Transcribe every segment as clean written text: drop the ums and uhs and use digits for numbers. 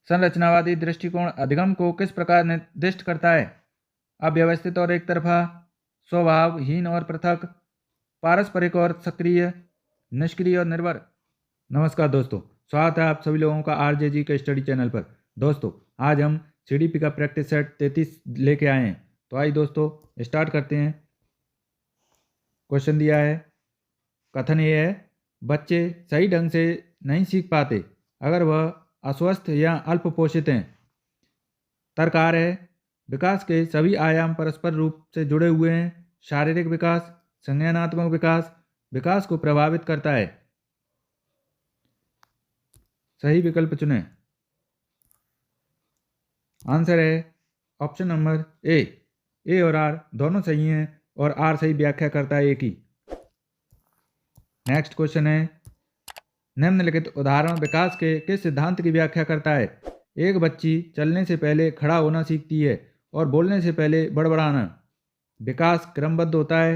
संरचनावादी दृष्टिकोण अधिगम को किस प्रकार निर्दिष्ट करता है? अव्यवस्थित और एक तरफा, स्वभावहीन और पृथक, पारस्परिक और सक्रिय, निष्क्रिय और निर्भर। नमस्कार दोस्तों, स्वागत है आप सभी लोगों का आरजेजी के स्टडी चैनल पर। दोस्तों, आज हम सीडीपी का प्रैक्टिस सेट 33 लेके आए हैं। तो आइए दोस्तों स्टार्ट करते हैं। क्वेश्चन दिया है, कथन ये है, बच्चे सही ढंग से नहीं सीख पाते अगर वह अस्वस्थ या अल्प पोषित हैं। तर्क है, विकास के सभी आयाम परस्पर रूप से जुड़े हुए हैं। शारीरिक विकास, संज्ञानात्मक विकास, विकास को प्रभावित करता है। सही विकल्प चुनें। आंसर है ऑप्शन नंबर ए और आर दोनों सही हैं और आर सही व्याख्या करता है ए की। नेक्स्ट क्वेश्चन है, निम्नलिखित उदाहरण विकास के किस सिद्धांत की व्याख्या करता है? एक बच्ची चलने से पहले खड़ा होना सीखती है और बोलने से पहले बड़बड़ाना। विकास क्रमबद्ध होता है।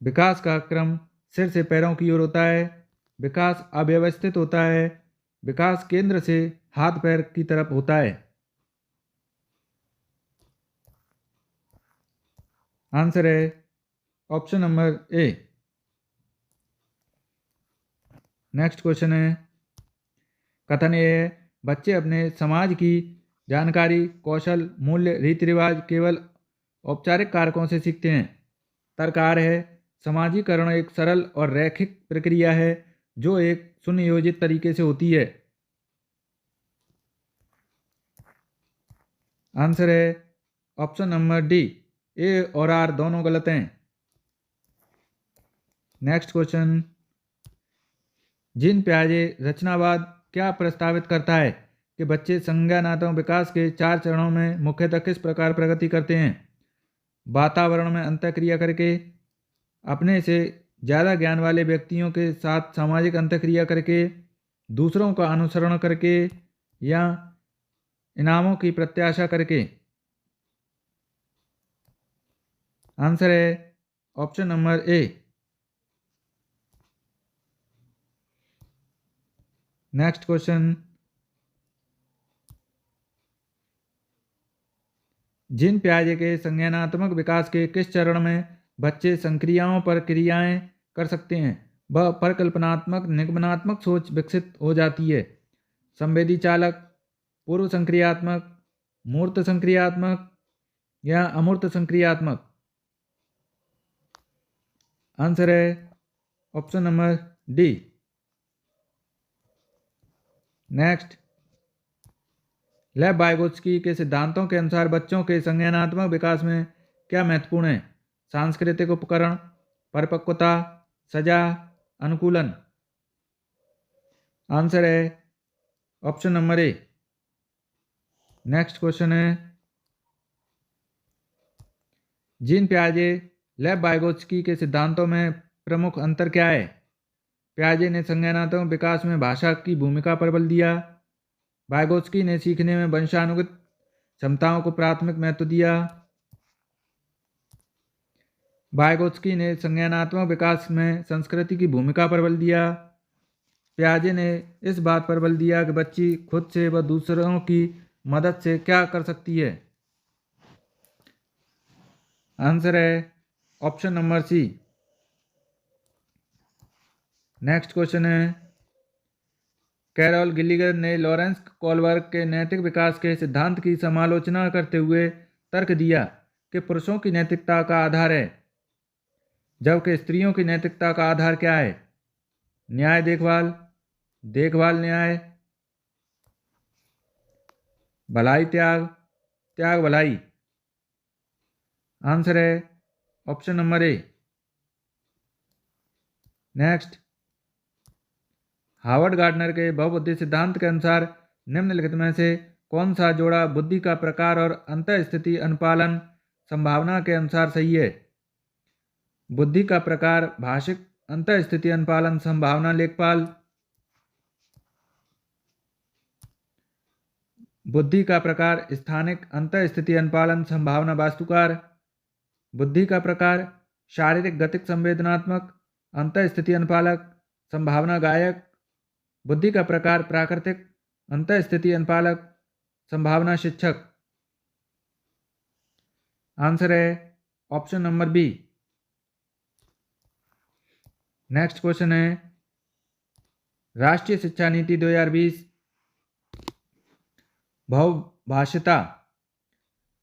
विकास का क्रम सिर से पैरों की ओर होता है। विकास अव्यवस्थित होता है। विकास केंद्र से हाथ पैर की तरफ होता है। आंसर है option number A. Next question है, कथन ये है, बच्चे अपने समाज की जानकारी, कौशल, मूल्य, रीति रिवाज केवल औपचारिक कारकों से सीखते हैं। तर्क है, समाजीकरण एक सरल और रैखिक प्रक्रिया है जो एक सुनियोजित तरीके से होती है। आंसर है ऑप्शन नंबर डी। ए और आर दोनों गलत हैं। नेक्स्ट क्वेश्चन, जीन पियाजे रचनावाद क्या प्रस्तावित करता है कि बच्चे संज्ञानात्मक विकास के 4 चरणों में मुख्यतः किस प्रकार प्रगति करते हैं? वातावरण में अंतःक्रिया करके, अपने से ज़्यादा ज्ञान वाले व्यक्तियों के साथ सामाजिक अंतःक्रिया करके, दूसरों का अनुसरण करके या इनामों की प्रत्याशा करके। आंसर है option number A. Next question, Jean पियाजे के संज्ञानात्मक विकास के किस चरण में बच्चे संक्रियाओं पर क्रियाएं कर सकते हैं? वह परिकल्पनात्मक निगमनात्मक सोच विकसित हो जाती है। संवेदी चालक, पूर्व संक्रियात्मक, मूर्त संक्रियात्मक या अमूर्त संक्रियात्मक। आंसर है ऑप्शन नंबर डी। नेक्स्ट, लेव वाइगोत्स्की के सिद्धांतों के अनुसार बच्चों के संज्ञानात्मक विकास में क्या महत्वपूर्ण है? सांस्कृतिक उपकरण, परिपक्वता, सजा, अनुकूलन। आंसर है option number A. Next question है, जीन पियाजे लेव वाइगोत्स्की के सिद्धांतों में प्रमुख अंतर क्या है? पियाजे ने संज्ञानात्मक विकास में भाषा की भूमिका पर बल दिया। वाइगोत्स्की ने सीखने में वंशानुगत क्षमताओं को प्राथमिक महत्व दिया। वाइगोत्स्की ने संज्ञानात्मक विकास में संस्कृति की भूमिका पर बल दिया। पियाजे ने इस बात पर बल दिया कि बच्ची खुद से व दूसरों की मदद से क्या कर सकती है। आंसर है option number C. Next question है, कैरोल गिलिगर ने लॉरेंस कोलबर्ग के नैतिक विकास के सिद्धांत की समालोचना करते हुए तर्क दिया कि पुरुषों की नैतिकता का आधार है, जबकि स्त्रियों की नैतिकता का आधार क्या है? न्याय देखभाल, देखभाल न्याय, भलाई त्याग, त्याग भलाई। आंसर है option number A. Next, Harvard gardener के बहुबुद्धि सिद्धांत के अनुसार निम्नलिखित में से कौन सा जोड़ा बुद्धि का प्रकार और अंतःस्थिति अनुपालन संभावना के अनुसार सही है? बुद्धि का प्रकार भाषिक, अंतःस्थिति अनुपालन संभावना लेखपाल। बुद्धि का प्रकार स्थानिक, अंतःस्थिति अनुपालन संभावना वास्तुकार। बुद्धि का प्रकार शारीरिक, गतिक, संवेदनात्मक, अंतःस्थिति अनुपालक संभावना गायक। बुद्धि का प्रकार प्राकृतिक, अंतःस्थिति अनुपालक, संभावना शिक्षक। आंसर है option number B. Next question है राष्ट्रीय शिक्षा नीति 2020 बहुभाषिता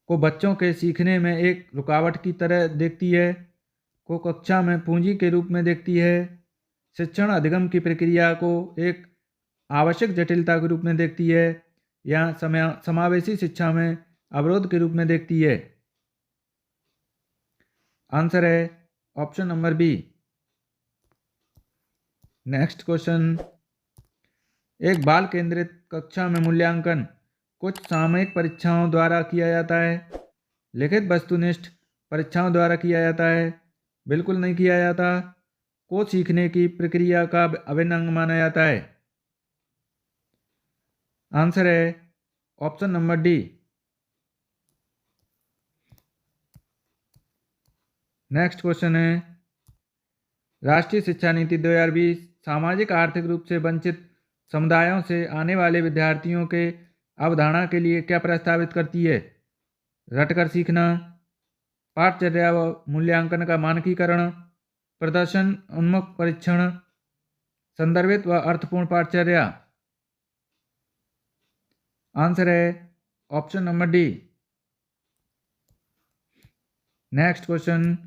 को बच्चों के सीखने में एक रुकावट की तरह देखती है, को कक्षा में पूंजी के रूप में देखती है, शिक्षण अधिगम की प्रक्रिया को एक आवश्यक जटिलता के रूप में देखती है, या समावेशी शिक्षा में अवरोध के रूप में देखती है। आंसर है option number B. Next question, एक बाल केंद्रित कक्षा में मूल्यांकन कुछ सामयिक परीक्षाओं द्वारा किया जाता है, लिखित वस्तुनिष्ठ परीक्षाओं द्वारा किया जाता है, बिल्कुल नहीं किया जाता, को सीखने की प्रक्रिया का अभिन्न अंग माना जाता है। आंसर है option number D. Next question है राष्ट्रीय शिक्षा नीति 2020 सामाजिक आर्थिक रूप से वंचित समुदायों से आने वाले विद्यार्थियों के अवधारणा के लिए क्या प्रस्तावित करती है? रटकर सीखना, पाठचर्या व मूल्यांकन का मानकीकरण, प्रदर्शन उन्मुख परीक्षण, संदर्भित व अर्थपूर्ण पाठचर्या। आंसर है option number D. Next question,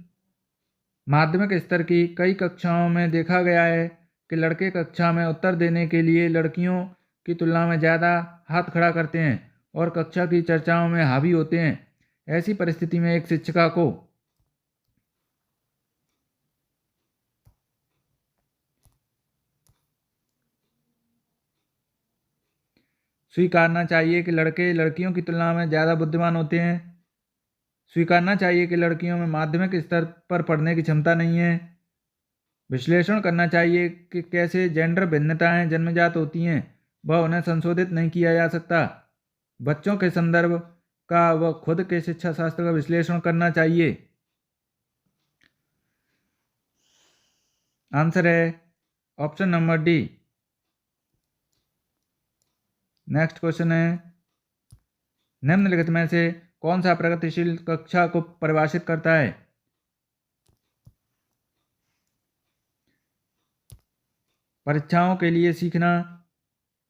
माध्यमिक स्तर की कई कक्षाओं में देखा गया है कि लड़के कक्षा में उत्तर देने के लिए लड़कियों की तुलना में ज़्यादा हाथ खड़ा करते हैं और कक्षा की चर्चाओं में हावी होते हैं। ऐसी परिस्थिति में एक शिक्षिका को स्वीकारना चाहिए कि लड़के लड़कियों की तुलना में ज़्यादा बुद्धिमान होते हैं, स्वीकारना चाहिए कि लड़कियों में माध्यमिक स्तर पर पढ़ने की क्षमता नहीं है, विश्लेषण करना चाहिए कि कैसे जेंडर भिन्नताएं जन्मजात होती हैं व उन्हें संशोधित नहीं किया जा सकता, बच्चों के संदर्भ का व खुद के शिक्षा शास्त्र का विश्लेषण करना चाहिए। आंसर है option number D. Next question है निम्नलिखित में से कौन सा प्रगतिशील कक्षा को परिभाषित करता है? परीक्षाओं के लिए सीखना,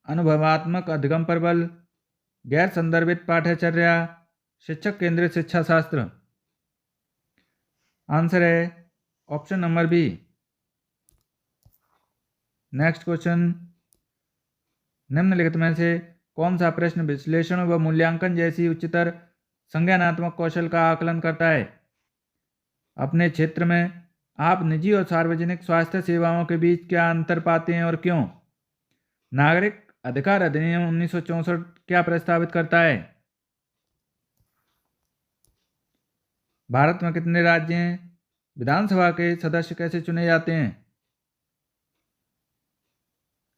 अनुभवात्मक अधिगम पर बल, गैर संदर्भित पाठ्यचर्या, शिक्षक केंद्रित शिक्षा शास्त्र। आंसर है option number B. Next question, निम्नलिखित में से कौन सा प्रश्न विश्लेषण व मूल्यांकन जैसी उच्चतर संज्ञानात्मक कौशल का आकलन करता है? अपने क्षेत्र में आप निजी और सार्वजनिक स्वास्थ्य सेवाओं के बीच क्या अंतर पाते हैं और क्यों? नागरिक अधिकार अधिनियम 1964 क्या प्रस्तावित करता है? भारत में कितने राज्य हैं? विधानसभा के सदस्य कैसे चुने जाते हैं?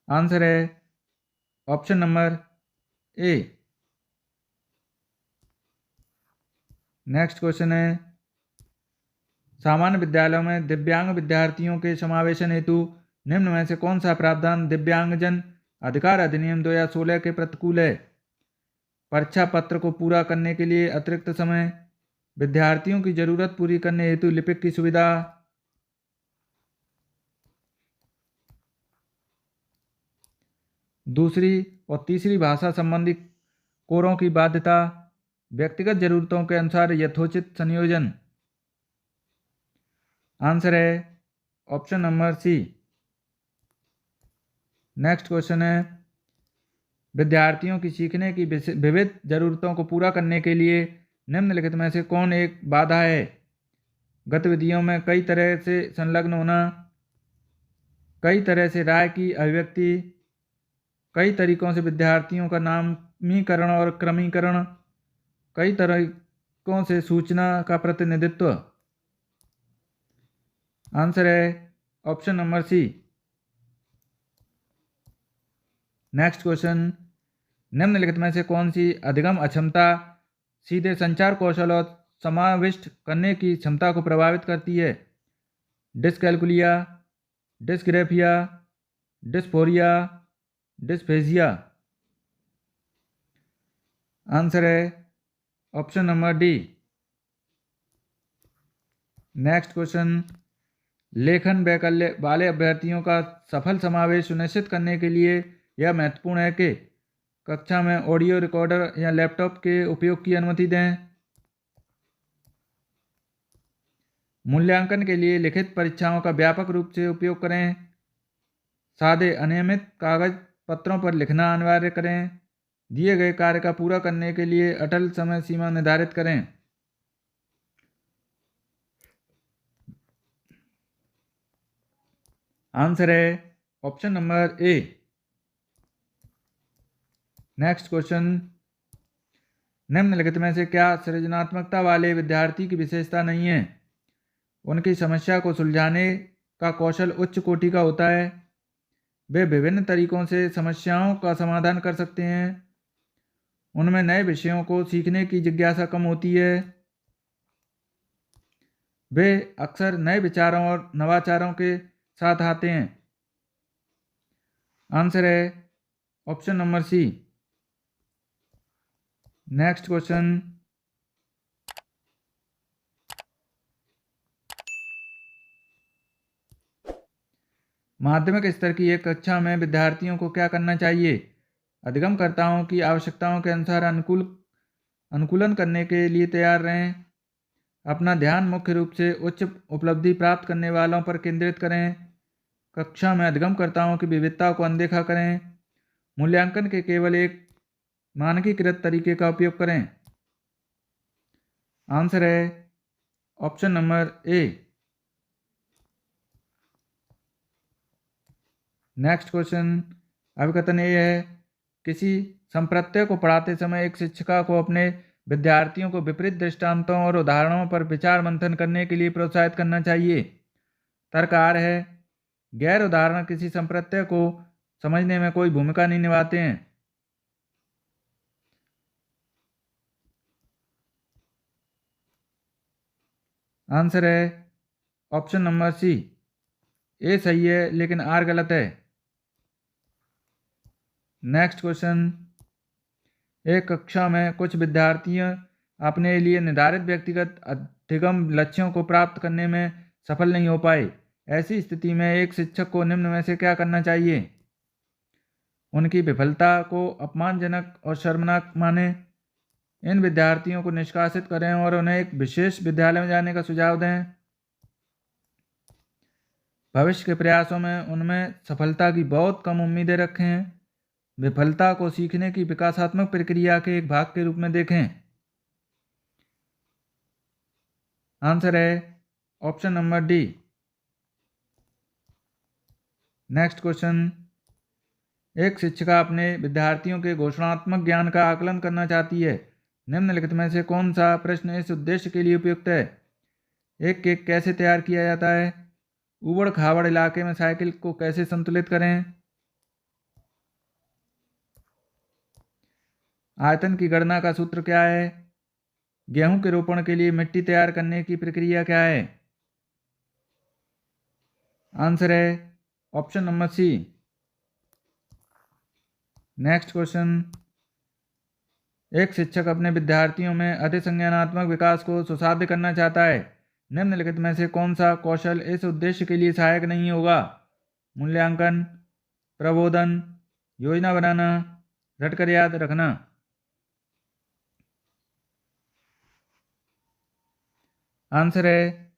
आंसर है option number A. Next question है सामान्य विद्यालयों में दिव्यांग विद्यार्थियों के समावेशन हेतु निम्न में से कौन सा प्रावधान दिव्यांगजन अधिकार अधिनियम 2016 के प्रतिकूल है? परीक्षा पत्र को पूरा करने के लिए अतिरिक्त समय, विद्यार्थियों की जरूरत पूरी करने हेतु लिपिक की सुविधा, दूसरी और तीसरी भाषा संबंधी कोरों की बाध्यता, व्यक्तिगत जरूरतों के अनुसार यथोचित संयोजन। आंसर है option number C. Next question है विद्यार्थियों की सीखने की विविध जरूरतों को पूरा करने के लिए निम्नलिखित में से कौन एक बाधा है? गतिविधियों में कई तरह से संलग्न होना, कई तरह से राय की अभिव्यक्ति, कई तरीकों से विद्यार्थियों का नामीकरण और क्रमीकरण, कई तरीकों से सूचना का प्रतिनिधित्व। आंसर है option number C. Next question, निम्नलिखित में से कौन सी अधिगम अक्षमता सीधे संचार कौशल और समाविष्ट करने की क्षमता को प्रभावित करती है? Dyscalculia, dysgraphia, dysphoria, dysphagia. Answer है option number D. Next question, लेखन वैकल्य वाले अभ्यर्थियों का सफल समावेश सुनिश्चित करने के लिए यह महत्वपूर्ण है कि कक्षा में ऑडियो रिकॉर्डर या लैपटॉप के उपयोग की अनुमति दें। मूल्यांकन के लिए लिखित परीक्षाओं का व्यापक रूप से उपयोग करें। सादे अनियमित कागज पत्रों पर लिखना अनिवार्य करें। दिए गए कार्य का पूरा करने के लिए अटल समय सीमा निर्धारित करें। आंसर है option number A. Next question, निम्नलिखित में से क्या सृजनात्मकता वाले विद्यार्थी की विशेषता नहीं है? उनकी समस्या को सुलझाने का कौशल उच्च कोटि का होता है। वे विभिन्न तरीकों से समस्याओं का समाधान कर सकते हैं। उनमें नए विषयों को सीखने की जिज्ञासा कम होती है। वे अक्सर नए विचारों और नवाचारों के साथ आते हैं। आंसर है option number C. Next question, माध्यमिक स्तर की एक कक्षा में विद्यार्थियों को क्या करना चाहिए? अधिगमकर्ताओं की आवश्यकताओं के अनुसार अनुकूलन करने के लिए तैयार रहें। अपना ध्यान मुख्य रूप से उच्च उपलब्धि प्राप्त करने वालों पर केंद्रित करें। कक्षा में अधिगमकर्ताओं की विविधता को अनदेखा करें। मूल्यांकन के केवल एक मानकीकृत तरीके का उपयोग करें। आंसर है option number A. Next question, अभिकथन ये है, किसी संप्रत्यय को पढ़ाते समय एक शिक्षिका को अपने विद्यार्थियों को विपरीत दृष्टांतों और उदाहरणों पर विचार मंथन करने के लिए प्रोत्साहित करना चाहिए। तर्क आर है, गैर उदाहरण किसी संप्रत्यय को समझने में कोई भूमिका नहीं निभाते हैं। आंसर है ऑप्शन नंबर सी। ए सही है लेकिन आर गलत है। नेक्स्ट क्वेश्चन, एक कक्षा में कुछ विद्यार्थी अपने लिए निर्धारित व्यक्तिगत अधिगम लक्ष्यों को प्राप्त करने में सफल नहीं हो पाए। ऐसी स्थिति में एक शिक्षक को निम्न में से क्या करना चाहिए? उनकी विफलता को अपमानजनक और शर्मनाक माने। इन विद्यार्थियों को निष्कासित करें और उन्हें एक विशेष विद्यालय में जाने का सुझाव दें। भविष्य के प्रयासों में उनमें सफलता की बहुत कम उम्मीदें रखें। विफलता को सीखने की विकासात्मक प्रक्रिया के एक भाग के रूप में देखें। आंसर है option number D. Next question, एक शिक्षिका अपने विद्यार्थियों के घोषणात्मक ज्ञान का आकलन करना चाहती है। निम्नलिखित में से कौन सा प्रश्न इस उद्देश्य के लिए उपयुक्त है? एक केक कैसे तैयार किया जाता है? ऊबड़ खाबड़ इलाके में साइकिल को कैसे संतुलित करें? आयतन की गणना का सूत्र क्या है? गेहूं के रोपण के लिए मिट्टी तैयार करने की प्रक्रिया क्या है? आंसर है option number C. Next question, एक शिक्षक अपने विद्यार्थियों में अधिसंज्ञानात्मक विकास को सुसाध्य करना चाहता है। निम्नलिखित में से कौन सा कौशल इस उद्देश्य के लिए सहायक नहीं होगा? मूल्यांकन, प्रबोधन, योजना बनाना, रटकर याद रखना। आंसर है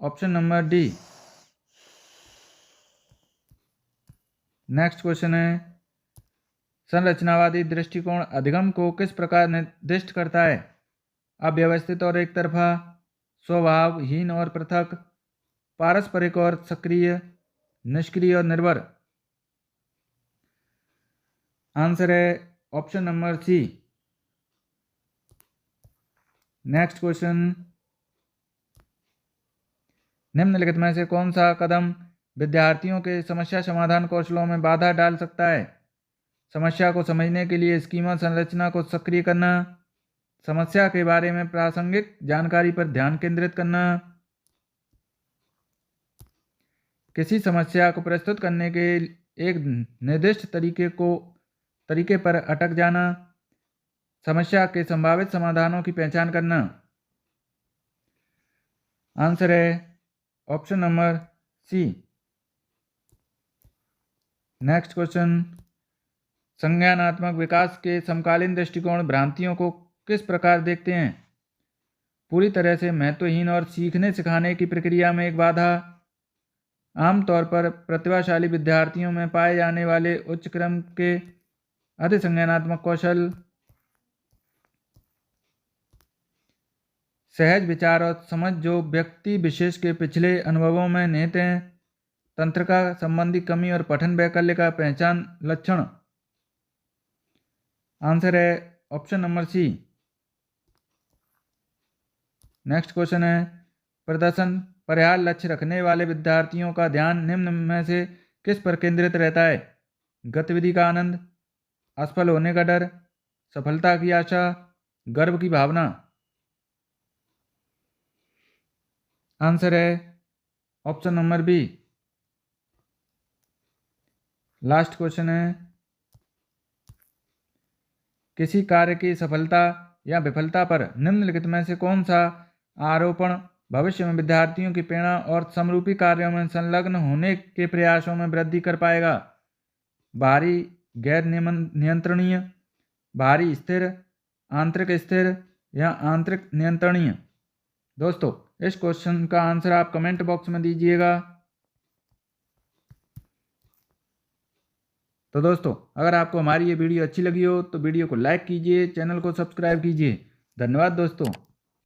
option number D. Next question है, संरचनावादी दृष्टिकोण अधिगम को किस प्रकार निर्दिष्ट करता है? अव्यवस्थित और एक तरफा, स्वभावहीन और पृथक, पारस्परिक और सक्रिय, निष्क्रिय और निर्भर। आंसर है option number C. Next question, निम्नलिखित में से कौन सा कदम विद्यार्थियों के समस्या समाधान कौशलों में बाधा डाल सकता है? समस्या को समझने के लिए स्कीमा संरचना को सक्रिय करना, समस्या के बारे में प्रासंगिक जानकारी पर ध्यान केंद्रित करना, किसी समस्या को प्रस्तुत करने के एक निर्दिष्ट तरीके पर अटक जाना, समस्या के संभावित समाधानों की पहचान करना। आंसर है option number C. Next question, संज्ञानात्मक विकास के समकालीन दृष्टिकोण भ्रांतियों को किस प्रकार देखते हैं? पूरी तरह से महत्वहीन और सीखने सिखाने की प्रक्रिया में एक बाधा, आमतौर पर प्रतिभाशाली विद्यार्थियों में पाए जाने वाले उच्च क्रम के अधिसंज्ञानात्मक कौशल, सहज विचार और समझ जो व्यक्ति विशेष के पिछले अनुभवों में निहित हैं, तंत्रिका संबंधी कमी और पठन वैकल्य का पहचान लक्षण। आंसर है option number C. Next question है, प्रदर्शन पर्याय लक्ष्य रखने वाले विद्यार्थियों का ध्यान निम्न में से किस पर केंद्रित रहता है? गतिविधि का आनंद, असफल होने का डर, सफलता की आशा, गर्व की भावना। आंसर है option number B. Last question है, किसी कार्य की सफलता या विफलता पर निम्नलिखित में से कौन सा आरोपण भविष्य में विद्यार्थियों की प्रेरणा और समरूपी कार्यों में संलग्न होने के प्रयासों में वृद्धि कर पाएगा? बाहरी गैर नियंत्रणीय, बाहरी स्थिर, आंतरिक स्थिर या आंतरिक नियंत्रणीय। दोस्तों, इस क्वेश्चन का आंसर आप कमेंट बॉक्स में दीजिएगा। तो दोस्तों, अगर आपको हमारी ये वीडियो अच्छी लगी हो तो वीडियो को लाइक कीजिए, चैनल को सब्सक्राइब कीजिए। धन्यवाद दोस्तों।